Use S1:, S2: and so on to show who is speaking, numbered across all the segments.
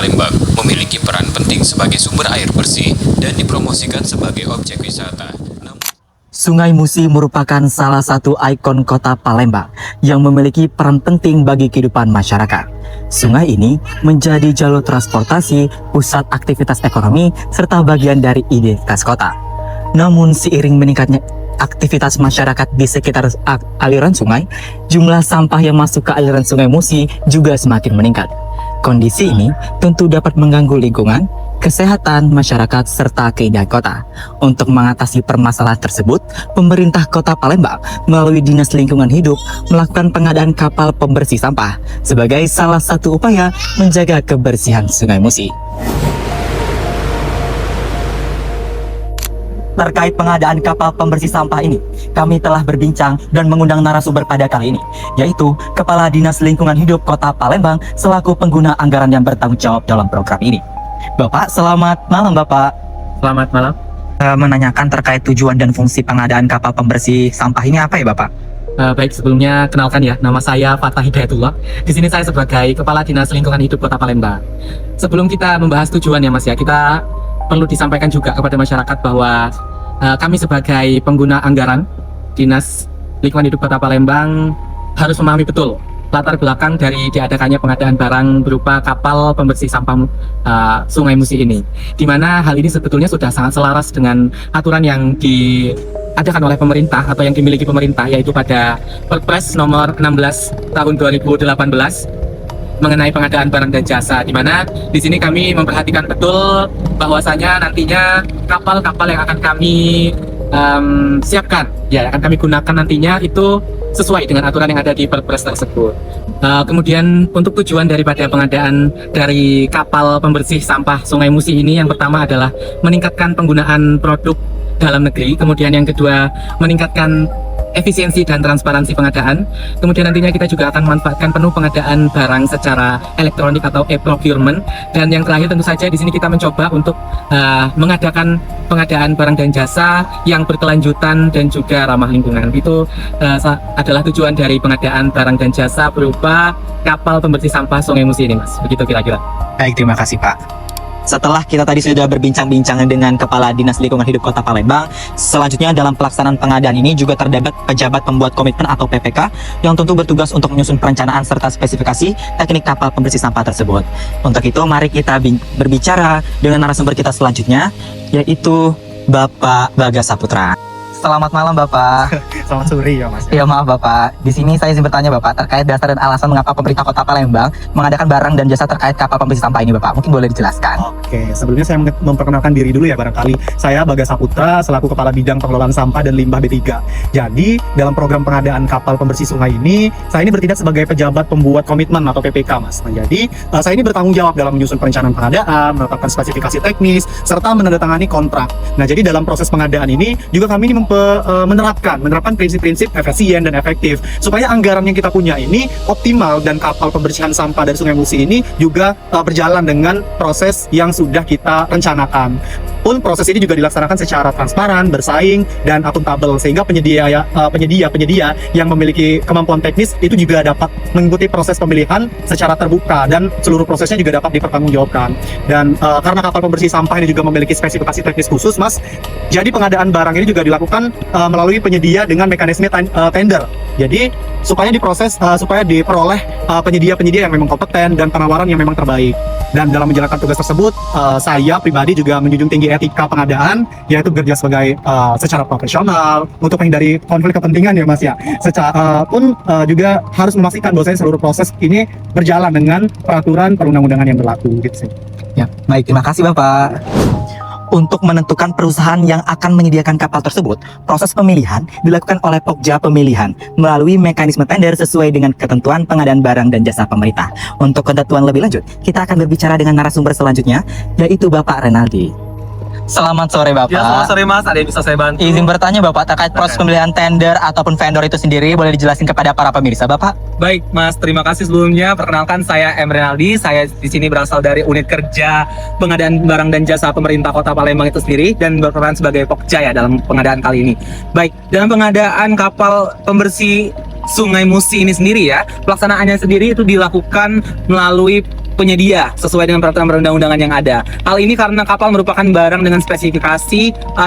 S1: Palembang memiliki peran penting sebagai sumber air bersih dan dipromosikan sebagai objek wisata.
S2: Sungai Musi merupakan salah satu ikon kota Palembang yang memiliki peran penting bagi kehidupan masyarakat. Sungai ini menjadi jalur transportasi, pusat aktivitas ekonomi, serta bagian dari identitas kota. Namun seiring meningkatnya aktivitas masyarakat di sekitar aliran sungai, jumlah sampah yang masuk ke aliran Sungai Musi juga semakin meningkat. Kondisi ini tentu dapat mengganggu lingkungan, kesehatan masyarakat, serta keindahan kota. Untuk mengatasi permasalahan tersebut, pemerintah kota Palembang melalui Dinas Lingkungan Hidup melakukan pengadaan kapal pembersih sampah sebagai salah satu upaya menjaga kebersihan Sungai Musi. Terkait pengadaan kapal pembersih sampah ini, kami telah berbincang dan mengundang narasumber pada kali ini, yaitu Kepala Dinas Lingkungan Hidup Kota Palembang selaku pengguna anggaran yang bertanggung jawab dalam program ini. Bapak, selamat malam Bapak.
S3: Selamat malam.
S2: Menanyakan terkait tujuan dan fungsi pengadaan kapal pembersih sampah ini apa ya Bapak?
S3: Baik, sebelumnya kenalkan ya, nama saya Fatah Hidayatullah. Di sini saya sebagai Kepala Dinas Lingkungan Hidup Kota Palembang. Sebelum kita membahas tujuan ya Mas ya, kita perlu disampaikan juga kepada masyarakat bahwa kami sebagai pengguna anggaran Dinas Lingkungan Hidup Kota Palembang harus memahami betul latar belakang dari diadakannya pengadaan barang berupa kapal pembersih sampah Sungai Musi ini, di mana hal ini sebetulnya sudah sangat selaras dengan aturan yang diadakan oleh pemerintah atau yang dimiliki pemerintah, yaitu pada Perpres nomor 16 tahun 2018 mengenai pengadaan barang dan jasa, di mana di sini kami memperhatikan betul bahwasanya nantinya kapal-kapal yang akan kami siapkan, ya akan kami gunakan nantinya itu sesuai dengan aturan yang ada di Perpres tersebut. Kemudian untuk tujuan daripada pengadaan dari kapal pembersih sampah Sungai Musi ini, yang pertama adalah meningkatkan penggunaan produk dalam negeri, kemudian yang kedua meningkatkan efisiensi dan transparansi pengadaan. Kemudian nantinya kita juga akan memanfaatkan penuh pengadaan barang secara elektronik atau e-procurement. Dan yang terakhir tentu saja di sini kita mencoba untuk mengadakan pengadaan barang dan jasa yang berkelanjutan dan juga ramah lingkungan. Itu adalah tujuan dari pengadaan barang dan jasa berupa kapal pembersih sampah Sungai Musi ini, Mas. Begitu kira-kira.
S2: Baik, terima kasih Pak. Setelah kita tadi sudah berbincang-bincang dengan Kepala Dinas Lingkungan Hidup Kota Palembang, selanjutnya dalam pelaksanaan pengadaan ini juga terdapat pejabat pembuat komitmen atau PPK yang tentu bertugas untuk menyusun perencanaan serta spesifikasi teknik kapal pembersih sampah tersebut. Untuk itu mari kita berbicara dengan narasumber kita selanjutnya, yaitu Bapak Bagas Saputra. Selamat malam Bapak.
S3: Selamat sore ya Mas.
S2: Ya maaf Bapak, di sini saya izin bertanya Bapak terkait dasar dan alasan mengapa pemerintah Kota Palembang mengadakan barang dan jasa terkait kapal pembersih sampah ini Bapak. Mungkin boleh dijelaskan.
S4: Oke, sebelumnya saya memperkenalkan diri dulu ya barangkali. Saya Bagas Saputra selaku Kepala Bidang Pengelolaan Sampah dan Limbah B3. Jadi dalam program pengadaan kapal pembersih sungai ini, saya ini bertindak sebagai pejabat pembuat komitmen atau PPK Mas. Nah, jadi saya ini bertanggung jawab dalam menyusun perencanaan pengadaan, menetapkan spesifikasi teknis, serta menandatangani kontrak. Nah, jadi dalam proses pengadaan ini juga kami ini menerapkan prinsip-prinsip efisien dan efektif supaya anggaran yang kita punya ini optimal dan kapal pembersihan sampah dari Sungai Musi ini juga berjalan dengan proses yang sudah kita rencanakan. Pun proses ini juga dilaksanakan secara transparan, bersaing, dan akuntabel sehingga penyedia yang memiliki kemampuan teknis itu juga dapat mengikuti proses pemilihan secara terbuka dan seluruh prosesnya juga dapat dipertanggungjawabkan. Dan karena kapal pembersih sampah ini juga memiliki spesifikasi teknis khusus Mas, jadi pengadaan barang ini juga dilakukan melalui penyedia dengan mekanisme tender. Jadi supaya diperoleh penyedia-penyedia yang memang kompeten dan penawaran yang memang terbaik. Dan dalam menjalankan tugas tersebut, saya pribadi juga menjunjung tinggi etika pengadaan, yaitu bekerja secara profesional untuk menghindari konflik kepentingan ya Mas ya. Juga harus memastikan bahwa seluruh proses ini berjalan dengan peraturan perundang-undangan yang berlaku gitu sih.
S2: Ya, baik, terima kasih Bapak. Untuk menentukan perusahaan yang akan menyediakan kapal tersebut, proses pemilihan dilakukan oleh Pokja Pemilihan melalui mekanisme tender sesuai dengan ketentuan pengadaan barang dan jasa pemerintah. Untuk ketentuan lebih lanjut, kita akan berbicara dengan narasumber selanjutnya, yaitu Bapak Renaldi. Selamat sore Bapak.
S3: Ya, selamat sore Mas. Ada yang bisa saya bantu?
S2: Izin bertanya Bapak terkait proses pemilihan tender ataupun vendor itu sendiri, boleh dijelaskan kepada para pemirsa Bapak?
S3: Baik Mas, terima kasih sebelumnya. Perkenalkan saya M. Renaldi. Saya di sini berasal dari unit kerja pengadaan barang dan jasa pemerintah Kota Palembang itu sendiri dan berperan sebagai Pokja ya dalam pengadaan kali ini. Baik, dalam pengadaan kapal pembersih Sungai Musi ini sendiri ya, pelaksanaannya sendiri itu dilakukan melalui
S5: penyedia sesuai dengan peraturan perundang-undangan yang ada. Hal ini karena kapal merupakan barang dengan spesifikasi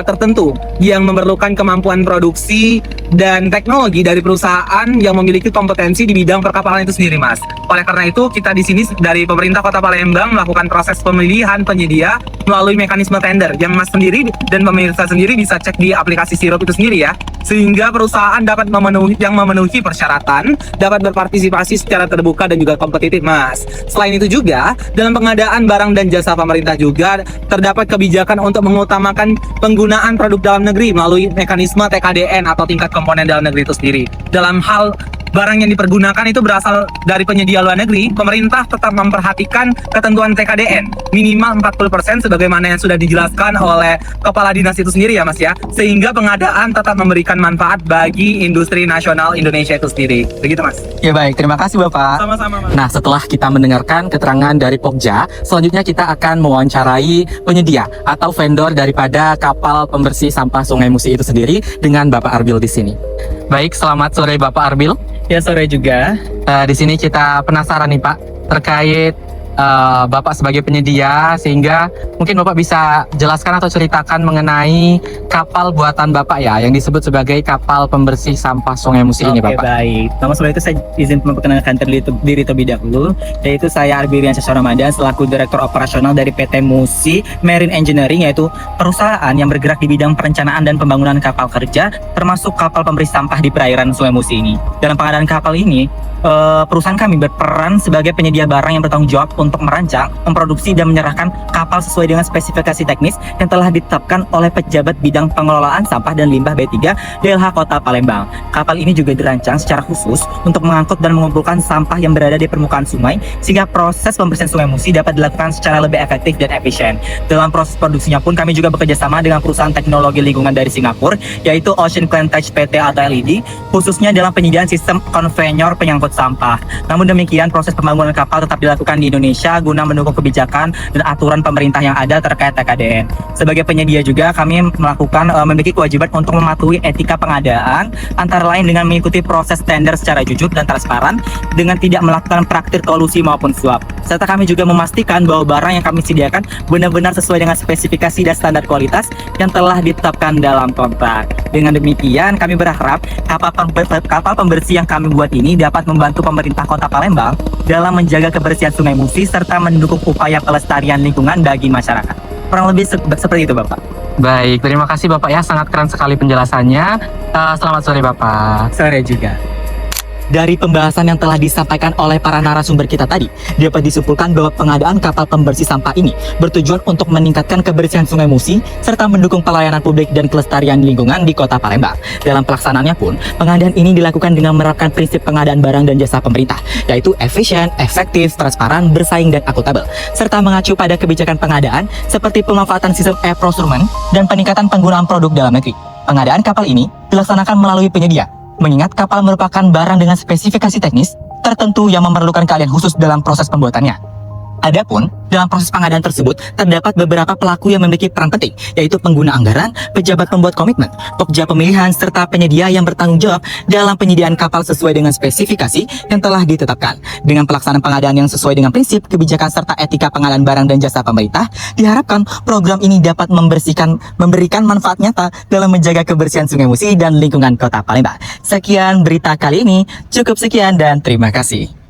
S5: tertentu yang memerlukan kemampuan produksi dan teknologi dari perusahaan yang memiliki kompetensi di bidang perkapalan itu sendiri, Mas. Oleh karena itu, kita di sini dari pemerintah Kota Palembang melakukan proses pemilihan penyedia melalui mekanisme tender yang Mas sendiri dan pemirsa sendiri bisa cek di aplikasi Sirup itu sendiri ya. Sehingga perusahaan dapat memenuhi persyaratan, dapat berpartisipasi secara terbuka dan juga kompetitif, Mas. Selain itu juga, dalam pengadaan barang dan jasa pemerintah juga terdapat kebijakan untuk mengutamakan penggunaan produk dalam negeri melalui mekanisme TKDN atau tingkat komponen dalam negeri itu sendiri. Dalam hal barang yang dipergunakan itu berasal dari penyedia luar negeri, pemerintah tetap memperhatikan ketentuan TKDN minimal 40% sebagaimana yang sudah dijelaskan oleh Kepala Dinas itu sendiri ya Mas ya, sehingga pengadaan tetap memberikan manfaat bagi industri nasional Indonesia itu sendiri. Begitu Mas.
S2: Ya baik, terima kasih Bapak.
S5: Sama-sama Mas.
S2: Nah, setelah kita mendengarkan keterangan dari Pokja, selanjutnya kita akan mewawancarai penyedia atau vendor daripada kapal pembersih sampah Sungai Musi itu sendiri dengan Bapak Arbil di sini. Baik, selamat sore Bapak Arbil.
S3: Ya, sore juga.
S2: Di sini kita penasaran nih Pak terkait Bapak sebagai penyedia, sehingga mungkin Bapak bisa jelaskan atau ceritakan mengenai kapal buatan Bapak ya, yang disebut sebagai kapal pembersih sampah Sungai Musi ini
S6: Oke,
S2: Bapak.
S6: baik. Namun sebelum itu saya izin memperkenalkan diri terlebih dahulu, yaitu saya Arbirian Syah Ramadan selaku Direktur Operasional dari PT Musi Marine Engineering, yaitu perusahaan yang bergerak di bidang perencanaan dan pembangunan kapal kerja, termasuk kapal pembersih sampah di perairan Sungai Musi ini. Dalam pengadaan kapal ini, perusahaan kami berperan sebagai penyedia barang yang bertanggung jawab untuk merancang, memproduksi, dan menyerahkan kapal sesuai dengan spesifikasi teknis yang telah ditetapkan oleh pejabat bidang pengelolaan sampah dan limbah B3 DLH Kota Palembang. Kapal ini juga dirancang secara khusus untuk mengangkut dan mengumpulkan sampah yang berada di permukaan sungai, sehingga proses pembersihan Sungai Musi dapat dilakukan secara lebih efektif dan efisien. Dalam proses produksinya pun kami juga bekerja sama dengan perusahaan teknologi lingkungan dari Singapura, yaitu Ocean Clean Tech PT atau LED, khususnya dalam penyediaan sistem konveyor penyangkut sampah. Namun demikian, proses pembangunan kapal tetap dilakukan di Indonesia guna mendukung kebijakan dan aturan pemerintah yang ada terkait TKDN. Sebagai penyedia juga kami memiliki kewajiban untuk mematuhi etika pengadaan, antara lain dengan mengikuti proses tender secara jujur dan transparan dengan tidak melakukan praktik kolusi maupun suap. Serta kami juga memastikan bahwa barang yang kami sediakan benar-benar sesuai dengan spesifikasi dan standar kualitas yang telah ditetapkan dalam kontrak. Dengan demikian, kami berharap kapal pembersih yang kami buat ini dapat membantu pemerintah Kota Palembang dalam menjaga kebersihan Sungai Musi serta mendukung upaya pelestarian lingkungan bagi masyarakat. Kurang lebih seperti itu, Bapak.
S2: Baik, terima kasih Bapak ya, sangat keren sekali penjelasannya. Selamat sore Bapak.
S6: Sore juga.
S2: Dari pembahasan yang telah disampaikan oleh para narasumber kita tadi, dapat disimpulkan bahwa pengadaan kapal pembersih sampah ini bertujuan untuk meningkatkan kebersihan Sungai Musi serta mendukung pelayanan publik dan kelestarian lingkungan di Kota Palembang. Dalam pelaksanaannya pun, pengadaan ini dilakukan dengan menerapkan prinsip pengadaan barang dan jasa pemerintah, yaitu efisien, efektif, transparan, bersaing, dan akuntabel, serta mengacu pada kebijakan pengadaan seperti pemanfaatan sistem e-procurement dan peningkatan penggunaan produk dalam negeri. Pengadaan kapal ini dilaksanakan melalui penyedia, mengingat kapal merupakan barang dengan spesifikasi teknis tertentu yang memerlukan keahlian khusus dalam proses pembuatannya. Adapun, dalam proses pengadaan tersebut, terdapat beberapa pelaku yang memiliki peran penting, yaitu pengguna anggaran, pejabat pembuat komitmen, pokja pemilihan, serta penyedia yang bertanggung jawab dalam penyediaan kapal sesuai dengan spesifikasi yang telah ditetapkan. Dengan pelaksanaan pengadaan yang sesuai dengan prinsip, kebijakan, serta etika pengadaan barang dan jasa pemerintah, diharapkan program ini dapat memberikan manfaat nyata dalam menjaga kebersihan Sungai Musi dan lingkungan Kota Palembang. Sekian berita kali ini, cukup sekian dan terima kasih.